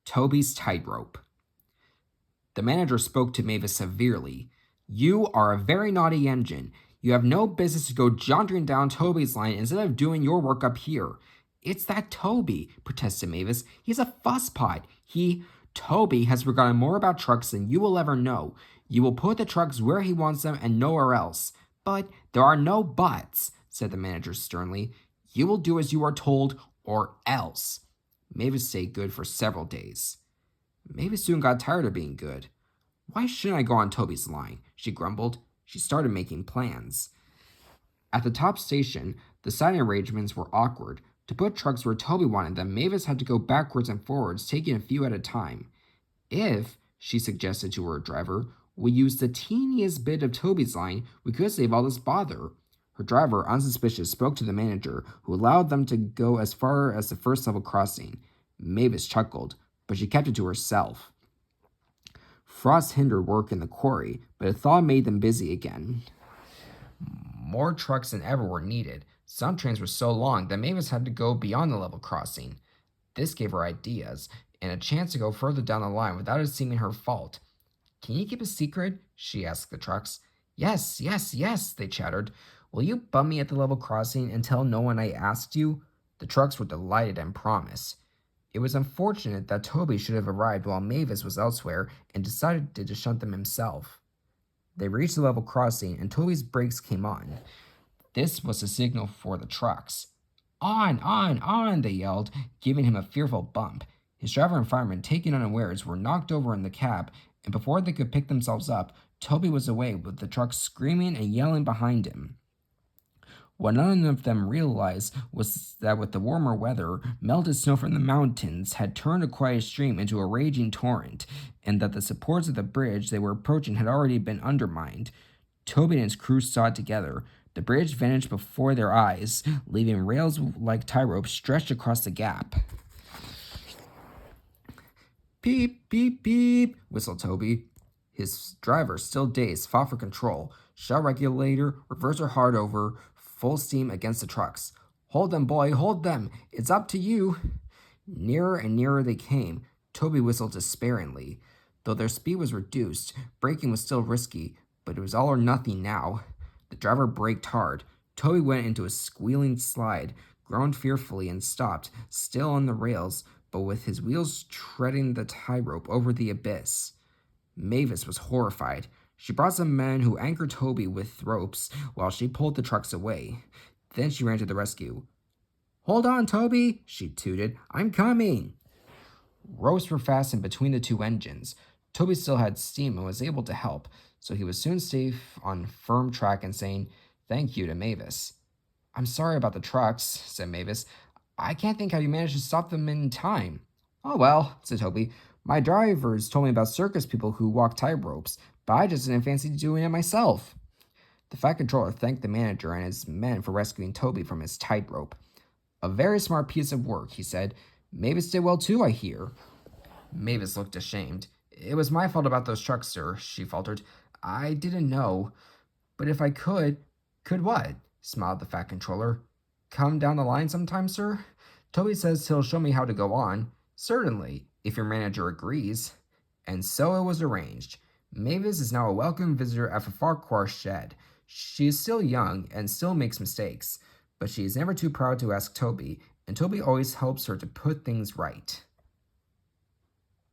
Toby's Tightrope. The manager spoke to Mavis severely. You are a very naughty engine. You have no business to go jauntering down Toby's line instead of doing your work up here. It's that Toby, protested Mavis. He's a fusspot. Toby has forgotten more about trucks than you will ever know. You will put the trucks where he wants them and nowhere else. But there are no buts, said the manager sternly. You will do as you are told, or else. Mavis stayed good for several days. Mavis soon got tired of being good. Why shouldn't I go on Toby's line? She grumbled. She started making plans. At the top station, the siding arrangements were awkward. To put trucks where Toby wanted them, Mavis had to go backwards and forwards, taking a few at a time. If, she suggested to her driver, we use the teeniest bit of Toby's line, we could save all this bother. Her driver, unsuspicious, spoke to the manager, who allowed them to go as far as the first level crossing. Mavis chuckled, but she kept it to herself. Frost hindered work in the quarry, but a thaw made them busy again. More trucks than ever were needed. Some trains were so long that Mavis had to go beyond the level crossing. This gave her ideas, and a chance to go further down the line without it seeming her fault. Can you keep a secret? She asked the trucks. Yes, they chattered. Will you bum me at the level crossing and tell no one I asked you? The trucks were delighted and promised. It was unfortunate that Toby should have arrived while Mavis was elsewhere and decided to shunt them himself. They reached the level crossing and Toby's brakes came on. This was a signal for the trucks. On, they yelled, giving him a fearful bump. His driver and fireman, taken unawares, were knocked over in the cab, and before they could pick themselves up, Toby was away with the trucks screaming and yelling behind him. What none of them realized was that with the warmer weather, melted snow from the mountains had turned a quiet stream into a raging torrent, and that the supports of the bridge they were approaching had already been undermined. Toby and his crew saw it together. The bridge vanished before their eyes, leaving rails like tie ropes stretched across the gap. Beep, beep, beep, whistled Toby. His driver, still dazed, fought for control. Shell regulator, reverser hard over, full steam against the trucks. Hold them, boy, hold them. It's up to you. Nearer and nearer they came. Toby whistled despairingly. Though their speed was reduced, braking was still risky, but it was all or nothing now. The driver braked hard. Toby went into a squealing slide, groaned fearfully, and stopped, still on the rails, but with his wheels treading the tie rope over the abyss. Mavis was horrified. She brought some men who anchored Toby with ropes while she pulled the trucks away. Then she ran to the rescue. Hold on, Toby, she tooted. I'm coming. Ropes were fastened between the two engines. Toby still had steam and was able to help, so he was soon safe on firm track and saying thank you to Mavis. I'm sorry about the trucks, said Mavis. I can't think how you managed to stop them in time. Oh well, said Toby. My drivers told me about circus people who walk tight ropes, but I just didn't fancy doing it myself. The Fat Controller thanked the manager and his men for rescuing Toby from his tightrope. A very smart piece of work, he said. Mavis did well too, I hear. Mavis looked ashamed. It was my fault about those trucks, sir, she faltered. I didn't know. But if I could what? Smiled the Fat Controller. Come down the line sometime, sir? Toby says he'll show me how to go on. Certainly, if your manager agrees. And so it was arranged. Mavis is now a welcome visitor at the Farquhar shed. She is still young and still makes mistakes, but she is never too proud to ask Toby, and Toby always helps her to put things right.